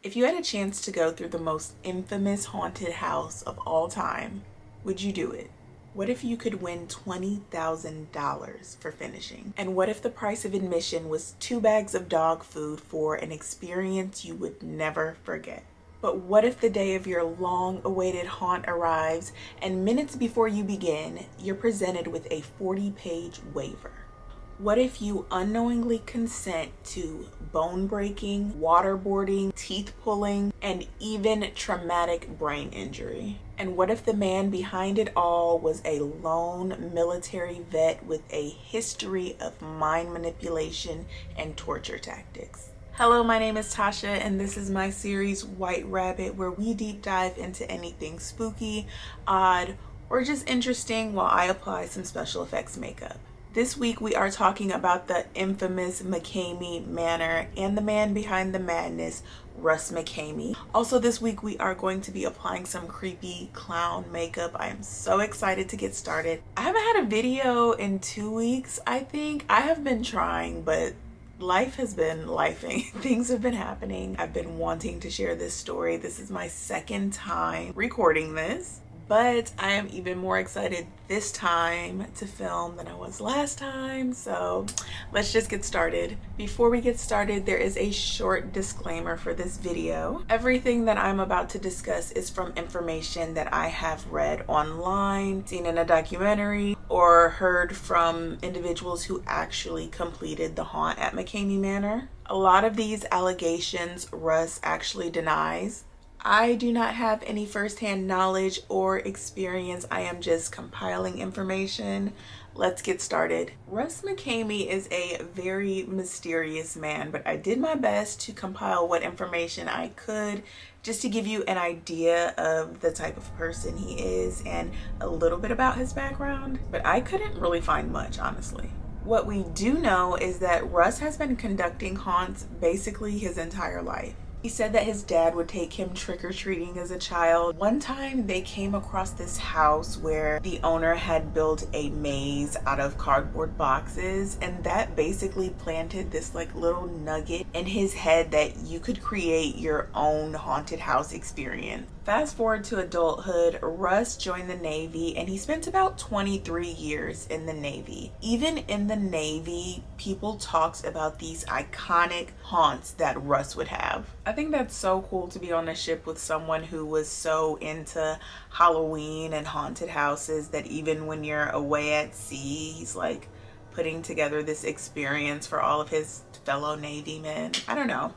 If you had a chance to go through the most infamous haunted house of all time, would you do it? What if you could win $20,000 for finishing? And what if the price of admission was 2 bags of dog food for an experience you would never forget? But what if the day of your long-awaited haunt arrives and minutes before you begin, you're presented with a 40-page waiver? What if you unknowingly consent to bone breaking, waterboarding, teeth pulling, and even traumatic brain injury? And what if the man behind it all was a lone military vet with a history of mind manipulation and torture tactics? Hello, my name is Tasha, and this is my series White Rabbit, where we deep dive into anything spooky, odd, or just interesting while I apply some special effects makeup. This week we are talking about the infamous McKamey Manor and the man behind the madness, Russ McKamey. Also this week we are going to be applying some creepy clown makeup. I am so excited to get started. I haven't had a video in 2 weeks, I think. I have been trying, but life has been lifing. Things have been happening. I've been wanting to share this story. This is my second time recording this. But I am even more excited this time to film than I was last time, so let's just get started. Before we get started, there is a short disclaimer for this video. Everything that I'm about to discuss is from information that I have read online, seen in a documentary, or heard from individuals who actually completed the haunt at McKamey Manor. A lot of these allegations Russ actually denies. I do not have any firsthand knowledge or experience. I am just compiling information. Let's get started. Russ McKamey is a very mysterious man, but I did my best to compile what information I could just to give you an idea of the type of person he is and a little bit about his background, but I couldn't really find much, honestly. What we do know is that Russ has been conducting haunts basically his entire life. He said that his dad would take him trick-or-treating as a child. One time they came across this house where the owner had built a maze out of cardboard boxes, and that basically planted this like little nugget in his head that you could create your own haunted house experience. Fast forward to adulthood, Russ joined the Navy and he spent about 23 years in the Navy. Even in the Navy, people talked about these iconic haunts that Russ would have. I think that's so cool to be on a ship with someone who was so into Halloween and haunted houses that even when you're away at sea, he's like putting together this experience for all of his fellow Navy men. I don't know.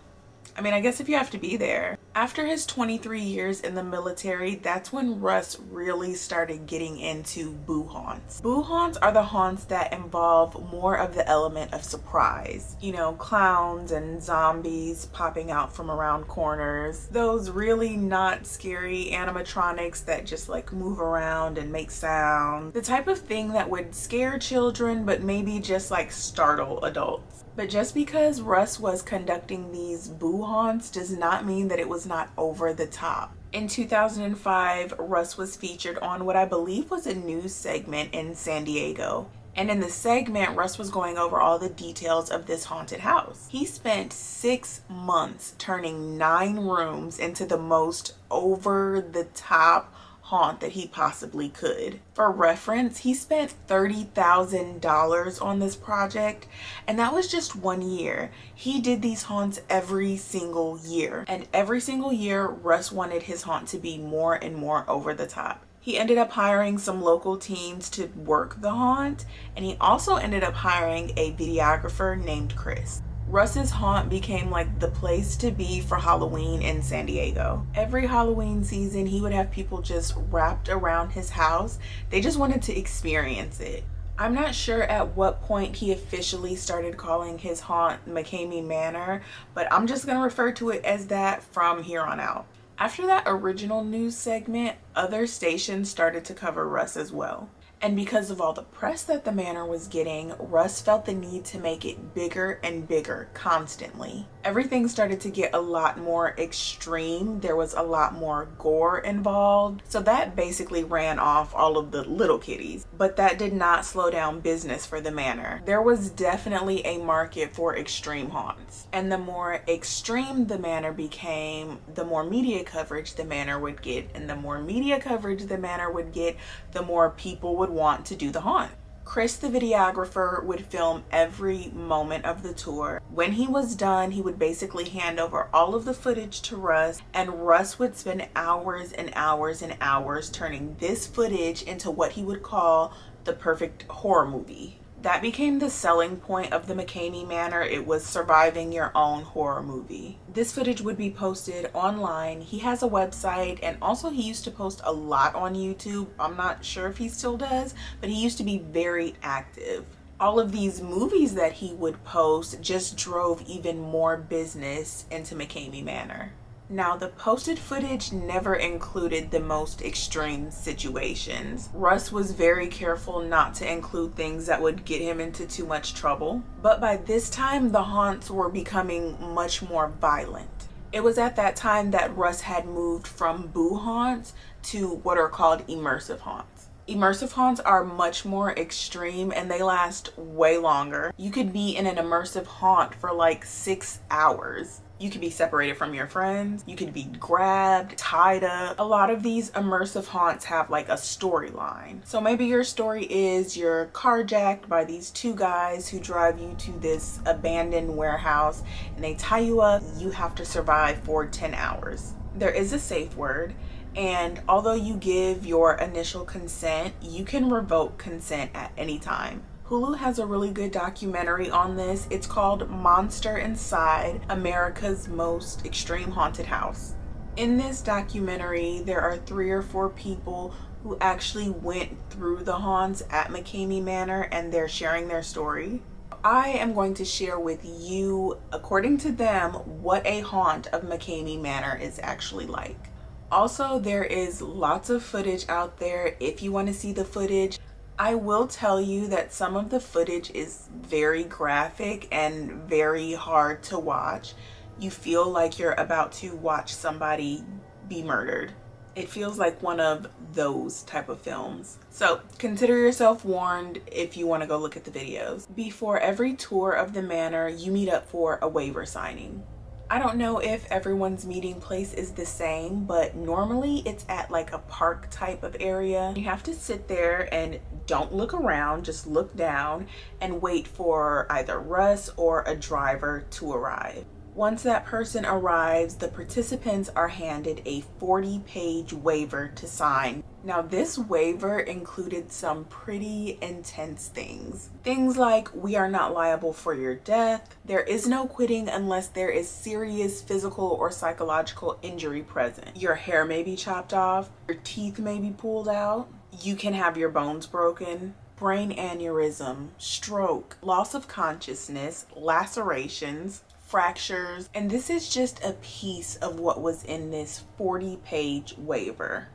I mean, I guess if you have to be there. After his 23 years in the military, that's when Russ really started getting into boo haunts. Boo haunts are the haunts that involve more of the element of surprise. You know, clowns and zombies popping out from around corners. Those really not scary animatronics that just like move around and make sound. The type of thing that would scare children, but maybe just like startle adults. But just because Russ was conducting these boo haunts does not mean that it was not over the top. In 2005, Russ was featured on what I believe was a news segment in San Diego. And in the segment, Russ was going over all the details of this haunted house. He spent 6 months turning 9 rooms into the most over-the-top haunt that he possibly could. For reference, he spent $30,000 on this project, and that was just 1 year. He did these haunts every single year, and every single year Russ wanted his haunt to be more and more over the top. He ended up hiring some local teens to work the haunt, and he also ended up hiring a videographer named Chris. Russ's haunt became like the place to be for Halloween in San Diego. Every Halloween season, he would have people just wrapped around his house. They just wanted to experience it. I'm not sure at what point he officially started calling his haunt McKamey Manor, but I'm just gonna refer to it as that from here on out. After that original news segment, other stations started to cover Russ as well. And because of all the press that the manor was getting, Russ felt the need to make it bigger and bigger constantly. Everything started to get a lot more extreme. There was a lot more gore involved. So that basically ran off all of the little kitties. But that did not slow down business for the manor. There was definitely a market for extreme haunts. And the more extreme the manor became, the more media coverage the manor would get. And the more media coverage the manor would get, the more people would want to do the haunt. Chris, the videographer, would film every moment of the tour. When he was done, he would basically hand over all of the footage to Russ, and Russ would spend hours and hours and hours turning this footage into what he would call the perfect horror movie. That became the selling point of the McKamey Manor. It was surviving your own horror movie. This footage would be posted online. He has a website, and also he used to post a lot on YouTube. I'm not sure if he still does, but he used to be very active. All of these movies that he would post just drove even more business into McKamey Manor. Now, the posted footage never included the most extreme situations. Russ was very careful not to include things that would get him into too much trouble. But by this time, the haunts were becoming much more violent. It was at that time that Russ had moved from boo haunts to what are called immersive haunts. Immersive haunts are much more extreme and they last way longer. You could be in an immersive haunt for like 6 hours. You could be separated from your friends. You could be grabbed, tied up. A lot of these immersive haunts have like a storyline. So maybe your story is you're carjacked by these two guys who drive you to this abandoned warehouse and they tie you up. You have to survive for 10 hours. There is a safe word. And although you give your initial consent, you can revoke consent at any time. Hulu has a really good documentary on this. It's called Monster Inside America's Most Extreme Haunted House. In this documentary, there are 3 or 4 people who actually went through the haunts at McKamey Manor and they're sharing their story. I am going to share with you, according to them, what a haunt of McKamey Manor is actually like. Also, there is lots of footage out there if you want to see the footage. I will tell you that some of the footage is very graphic and very hard to watch. You feel like you're about to watch somebody be murdered. It feels like one of those type of films. So consider yourself warned if you want to go look at the videos. Before every tour of the manor, you meet up for a waiver signing. I don't know if everyone's meeting place is the same, but normally it's at like a park type of area. You have to sit there and don't look around, just look down and wait for either Russ or a driver to arrive. Once that person arrives, the participants are handed a 40-page waiver to sign. Now, this waiver included some pretty intense things. Things like, we are not liable for your death. There is no quitting unless there is serious physical or psychological injury present. Your hair may be chopped off. Your teeth may be pulled out. You can have your bones broken. Brain aneurysm, stroke, loss of consciousness, lacerations, fractures, and this is just a piece of what was in this 40-page waiver.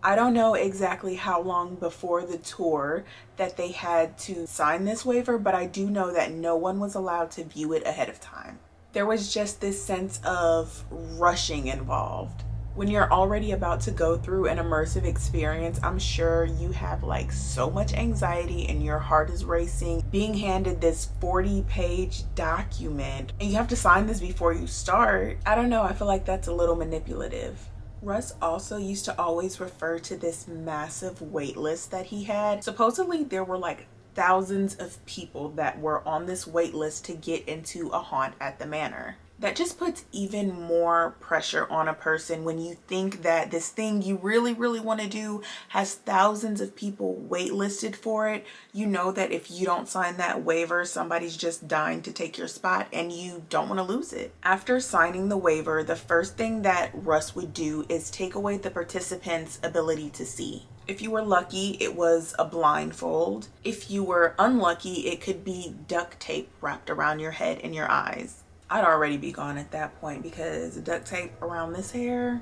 I don't know exactly how long before the tour that they had to sign this waiver, but I do know that no one was allowed to view it ahead of time. There was just this sense of rushing involved. When you're already about to go through an immersive experience, I'm sure you have like so much anxiety and your heart is racing. Being handed this 40-page document and you have to sign this before you start, I don't know, I feel like that's a little manipulative. Russ also used to always refer to this massive wait list that he had. Supposedly there were like thousands of people that were on this wait list to get into a haunt at the manor. That just puts even more pressure on a person when you think that this thing you really, really want to do has thousands of people waitlisted for it. You know that if you don't sign that waiver, somebody's just dying to take your spot and you don't want to lose it. After signing the waiver, the first thing that Russ would do is take away the participants' ability to see. If you were lucky, it was a blindfold. If you were unlucky, it could be duct tape wrapped around your head and your eyes. I'd already be gone at that point because duct tape around this hair,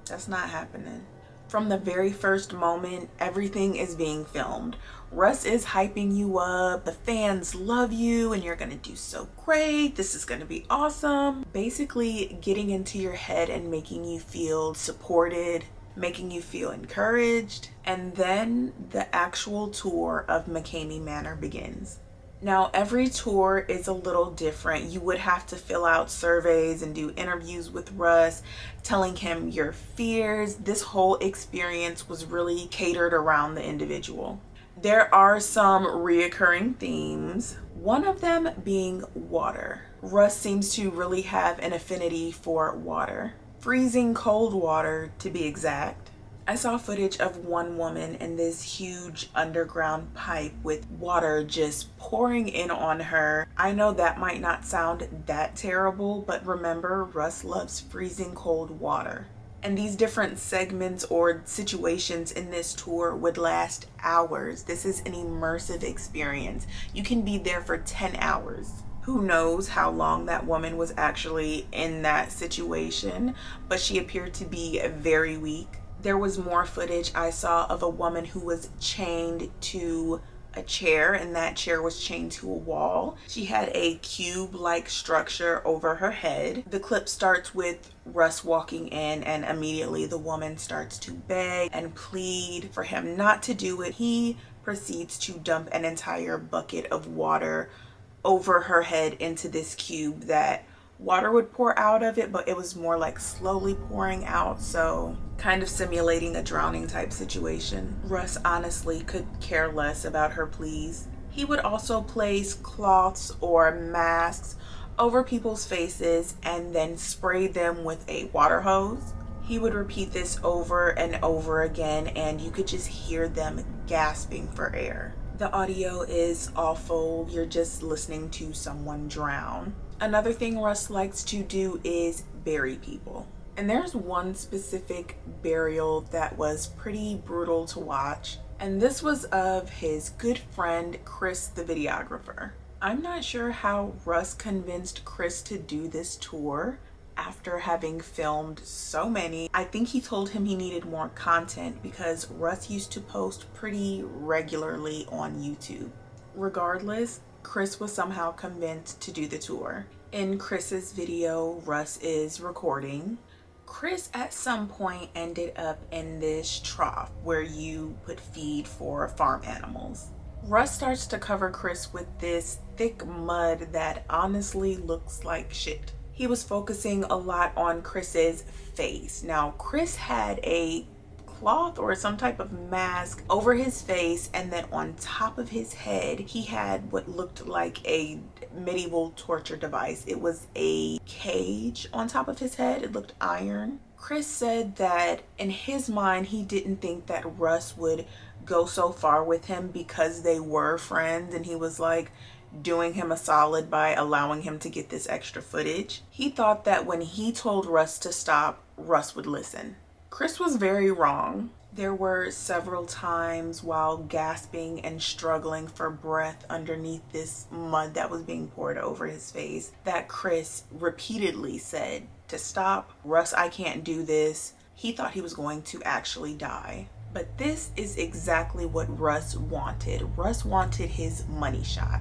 that's not happening. From the very first moment, everything is being filmed. Russ is hyping you up, the fans love you, and you're gonna do so great, this is gonna be awesome. Basically getting into your head and making you feel supported, making you feel encouraged. And then the actual tour of McKamey Manor begins. Now, every tour is a little different. You would have to fill out surveys and do interviews with Russ, telling him your fears. This whole experience was really catered around the individual. There are some reoccurring themes, one of them being water. Russ seems to really have an affinity for water. Freezing cold water, to be exact. I saw footage of one woman in this huge underground pipe with water just pouring in on her. I know that might not sound that terrible, but remember, Russ loves freezing cold water. And these different segments or situations in this tour would last hours. This is an immersive experience. You can be there for 10 hours. Who knows how long that woman was actually in that situation, but she appeared to be very weak. There was more footage I saw of a woman who was chained to a chair, and that chair was chained to a wall. She had a cube-like structure over her head. The clip starts with Russ walking in, and immediately the woman starts to beg and plead for him not to do it. He proceeds to dump an entire bucket of water over her head into this cube that water would pour out of it, but it was more like slowly pouring out, so kind of simulating a drowning type situation. Russ honestly could care less about her pleas. He would also place cloths or masks over people's faces and then spray them with a water hose. He would repeat this over and over again, and you could just hear them gasping for air. The audio is awful. You're just listening to someone drown. Another thing Russ likes to do is bury people. And there's one specific burial that was pretty brutal to watch. And this was of his good friend, Chris, the videographer. I'm not sure how Russ convinced Chris to do this tour after having filmed so many. I think he told him he needed more content because Russ used to post pretty regularly on YouTube. Regardless, Chris was somehow convinced to do the tour. In Chris's video, Russ is recording. Chris at some point ended up in this trough where you put feed for farm animals. Russ starts to cover Chris with this thick mud that honestly looks like shit. He was focusing a lot on Chris's face. Now, Chris had a cloth or some type of mask over his face, and then on top of his head he had what looked like a medieval torture device. It was a cage on top of his head. It looked iron. Chris said that in his mind he didn't think that Russ would go so far with him because they were friends, and he was like doing him a solid by allowing him to get this extra footage. He thought that when he told Russ to stop, Russ would listen. Chris was very wrong. There were several times while gasping and struggling for breath underneath this mud that was being poured over his face that Chris repeatedly said to stop. Russ, I can't do this. He thought he was going to actually die. But this is exactly what Russ wanted. Russ wanted his money shot.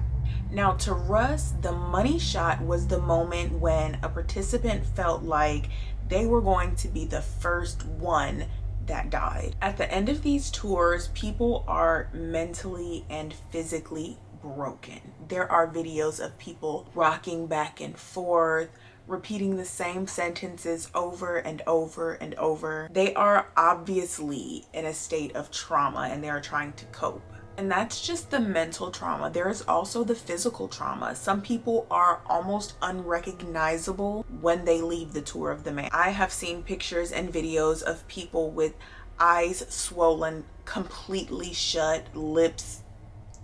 Now, to Russ, the money shot was the moment when a participant felt like they were going to be the first one that died. At the end of these tours, people are mentally and physically broken. There are videos of people rocking back and forth, repeating the same sentences over and over and over. They are obviously in a state of trauma and they are trying to cope. And that's just the mental trauma. There is also the physical trauma. Some people are almost unrecognizable when they leave the tour of the man. I have seen pictures and videos of people with eyes swollen, completely shut, lips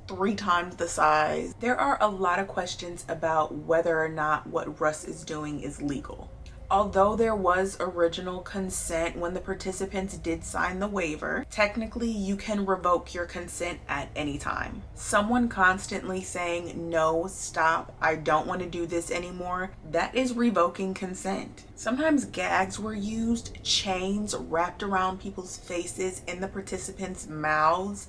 3 times the size. There are a lot of questions about whether or not what Russ is doing is legal. Although there was original consent when the participants did sign the waiver, technically you can revoke your consent at any time. Someone constantly saying, no, stop, I don't want to do this anymore, that is revoking consent. Sometimes gags were used, chains wrapped around people's faces in the participants' mouths.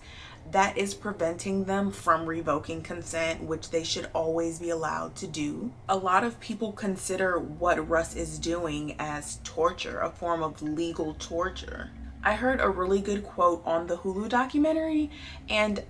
That is preventing them from revoking consent, which they should always be allowed to do. A lot of people consider what Russ is doing as torture, a form of legal torture. I heard a really good quote on the Hulu documentary, and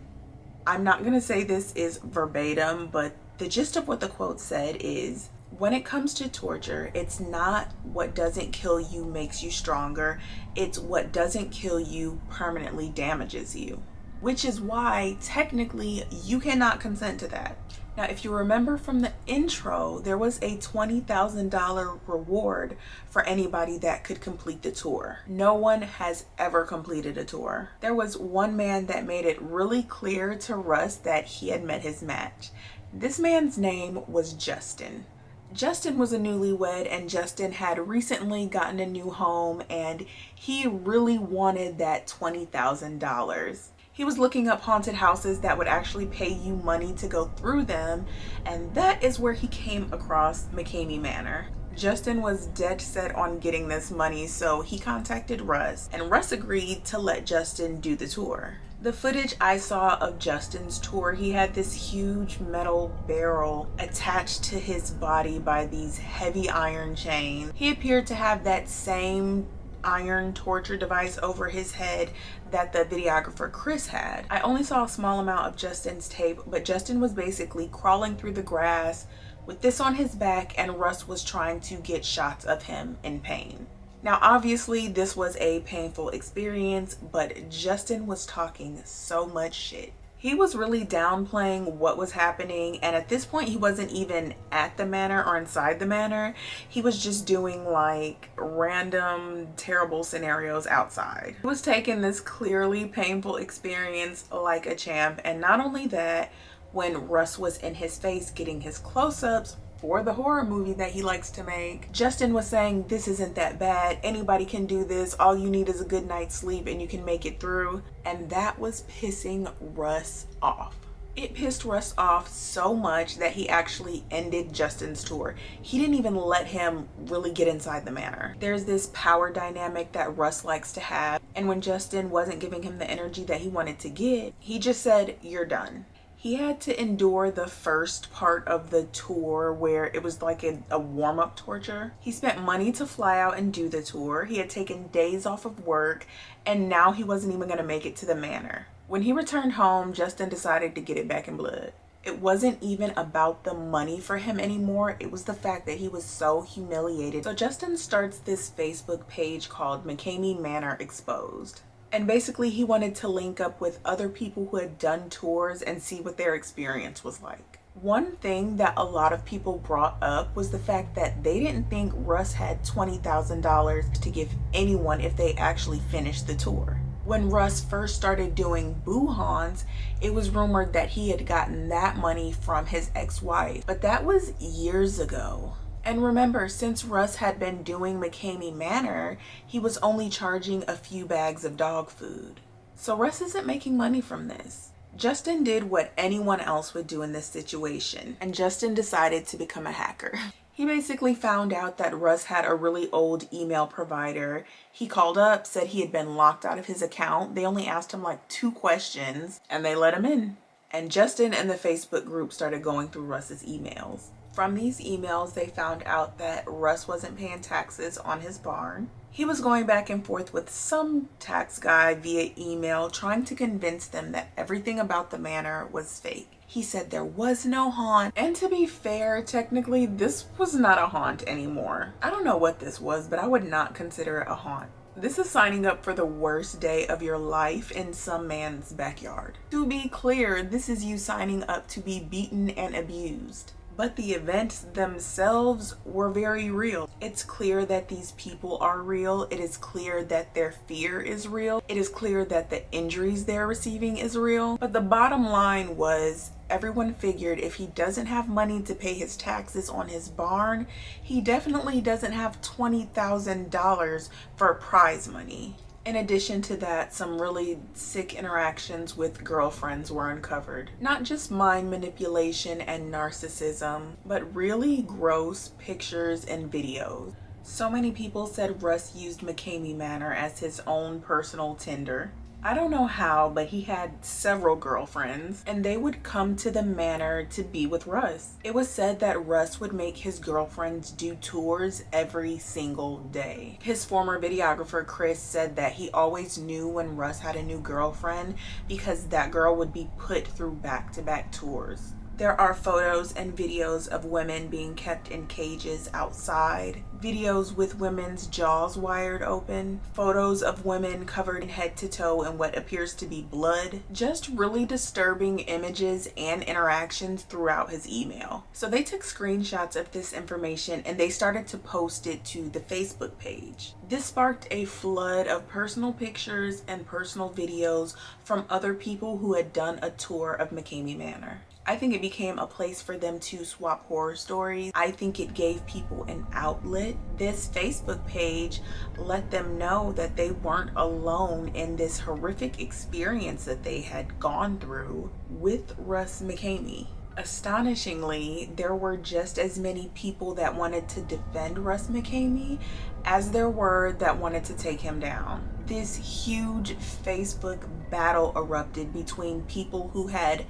I'm not going to say this is verbatim, but the gist of what the quote said is, when it comes to torture, it's not what doesn't kill you makes you stronger, it's what doesn't kill you permanently damages you. Which is why technically you cannot consent to that. Now, if you remember from the intro, there was a $20,000 reward for anybody that could complete the tour. No one has ever completed a tour. There was one man that made it really clear to Russ that he had met his match. This man's name was Justin. Justin was a newlywed, and Justin had recently gotten a new home, and he really wanted that $20,000. He was looking up haunted houses that would actually pay you money to go through them, and that is where he came across McKamey Manor. Justin was dead set on getting this money, so he contacted Russ, and Russ agreed to let Justin do the tour. The footage I saw of Justin's tour, he had this huge metal barrel attached to his body by these heavy iron chains. He appeared to have that same iron torture device over his head that the videographer Chris had. I only saw a small amount of Justin's tape, but Justin was basically crawling through the grass with this on his back, and Russ was trying to get shots of him in pain. Now, obviously this was a painful experience, but Justin was talking so much shit. He was really downplaying what was happening, and at this point he wasn't even at the manor or inside the manor. He was just doing like random terrible scenarios outside. He was taking this clearly painful experience like a champ, and not only that, when Russ was in his face getting his close-ups for the horror movie that he likes to make, Justin was saying, this isn't that bad, anybody can do this, all you need is a good night's sleep and you can make it through. And that was pissing Russ off. It pissed Russ off so much that he actually ended Justin's tour. He didn't even let him really get inside the manor. There's this power dynamic that Russ likes to have, and when Justin wasn't giving him the energy that he wanted to get, he just said, you're done. He had to endure the first part of the tour where it was like a warm-up torture. He spent money to fly out and do the tour. He had taken days off of work, and now he wasn't even going to make it to the manor. When he returned home, Justin decided to get it back in blood. It wasn't even about the money for him anymore. It was the fact that he was so humiliated. So Justin starts this Facebook page called McKamey Manor Exposed. And basically he wanted to link up with other people who had done tours and see what their experience was like. One thing that a lot of people brought up was the fact that they didn't think Russ had $20,000 to give anyone if they actually finished the tour. When Russ first started doing boo-hauns, it was rumored that he had gotten that money from his ex-wife, but that was years ago. And remember, since Russ had been doing McKamey Manor, he was only charging a few bags of dog food. So Russ isn't making money from this. Justin did what anyone else would do in this situation, and Justin decided to become a hacker. He basically found out that Russ had a really old email provider. He called up, said he had been locked out of his account. They only asked him like 2 questions, and they let him in. And Justin and the Facebook group started going through Russ's emails. From these emails, they found out that Russ wasn't paying taxes on his barn. He was going back and forth with some tax guy via email, trying to convince them that everything about the manor was fake. He said there was no haunt. And to be fair, technically, this was not a haunt anymore. I don't know what this was, but I would not consider it a haunt. This is signing up for the worst day of your life in some man's backyard. To be clear, this is you signing up to be beaten and abused. But the events themselves were very real. It's clear that these people are real. It is clear that their fear is real. It is clear that the injuries they're receiving is real. But the bottom line was everyone figured if he doesn't have money to pay his taxes on his barn, he definitely doesn't have $20,000 for prize money. In addition to that, some really sick interactions with girlfriends were uncovered. Not just mind manipulation and narcissism, but really gross pictures and videos. So many people said Russ used McKamey Manor as his own personal Tinder. I don't know how, but he had several girlfriends, and they would come to the manor to be with Russ. It was said that Russ would make his girlfriends do tours every single day. His former videographer, Chris, said that he always knew when Russ had a new girlfriend because that girl would be put through back-to-back tours. There are photos and videos of women being kept in cages outside, videos with women's jaws wired open, photos of women covered head to toe in what appears to be blood, just really disturbing images and interactions throughout his email. So they took screenshots of this information and they started to post it to the Facebook page. This sparked a flood of personal pictures and personal videos from other people who had done a tour of McKamey Manor. I think it became a place for them to swap horror stories. I think it gave people an outlet. This Facebook page let them know that they weren't alone in this horrific experience that they had gone through with Russ McKamey. Astonishingly, there were just as many people that wanted to defend Russ McKamey as there were that wanted to take him down. This huge Facebook battle erupted between people who had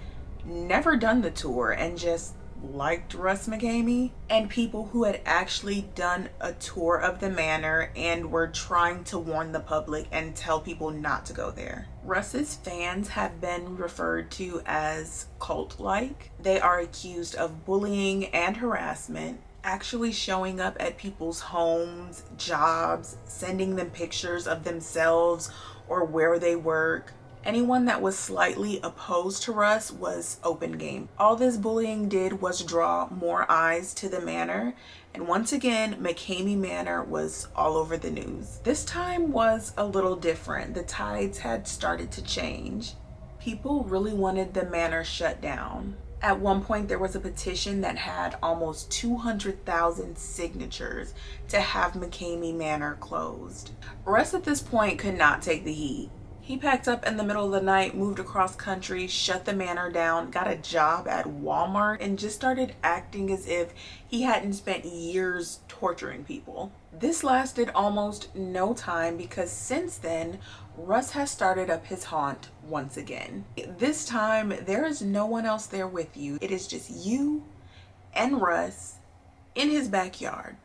never done the tour and just liked Russ McKamey, and people who had actually done a tour of the manor and were trying to warn the public and tell people not to go there. Russ's fans have been referred to as cult-like. They are accused of bullying and harassment, actually showing up at people's homes, jobs, sending them pictures of themselves or where they work. Anyone that was slightly opposed to Russ was open game. All this bullying did was draw more eyes to the manor, and once again, McKamey Manor was all over the news. This time was a little different. The tides had started to change. People really wanted the manor shut down. At one point, there was a petition that had almost 200,000 signatures to have McKamey Manor closed. Russ at this point could not take the heat. He packed up in the middle of the night, moved across country, shut the manor down, got a job at Walmart, and just started acting as if he hadn't spent years torturing people. This lasted almost no time because since then, Russ has started up his haunt once again. This time, there is no one else there with you. It is just you and Russ in his backyard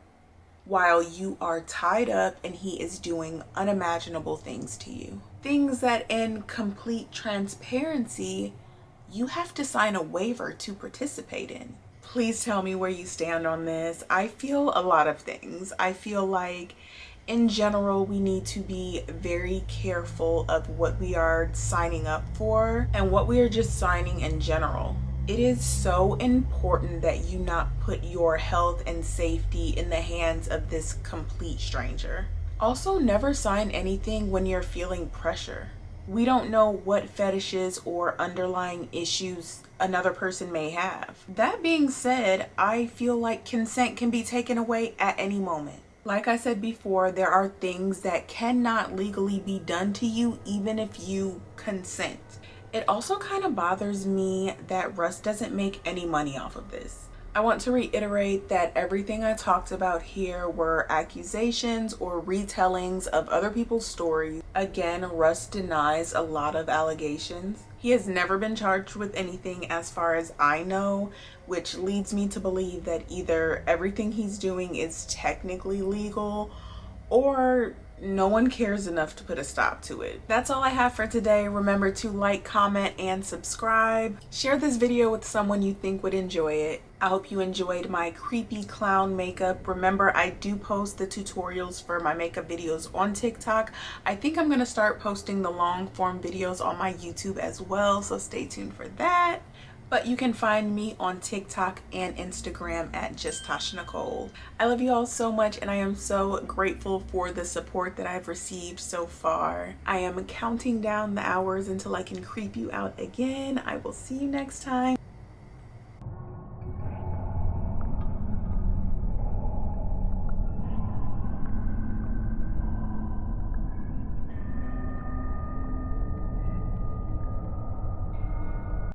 while you are tied up and he is doing unimaginable things to you. Things that in complete transparency, you have to sign a waiver to participate in. Please tell me where you stand on this. I feel a lot of things. I feel like in general, we need to be very careful of what we are signing up for and what we are just signing in general. It is so important that you not put your health and safety in the hands of this complete stranger. Also, never sign anything when you're feeling pressure. We don't know what fetishes or underlying issues another person may have. That being said, I feel like consent can be taken away at any moment. Like I said before, there are things that cannot legally be done to you even if you consent. It also kind of bothers me that Russ doesn't make any money off of this. I want to reiterate that everything I talked about here were accusations or retellings of other people's stories. Again, Russ denies a lot of allegations. He has never been charged with anything as far as I know, which leads me to believe that either everything he's doing is technically legal or no one cares enough to put a stop to it. That's all I have for today. Remember to like, comment, and subscribe. Share this video with someone you think would enjoy it. I hope you enjoyed my creepy clown makeup. Remember, I do post the tutorials for my makeup videos on TikTok. I think I'm gonna start posting the long form videos on my YouTube as well, so stay tuned for that. But you can find me on TikTok and Instagram at just Tasha Nicole. I love you all so much and I am so grateful for the support that I've received so far. I am counting down the hours until I can creep you out again. I will see you next time.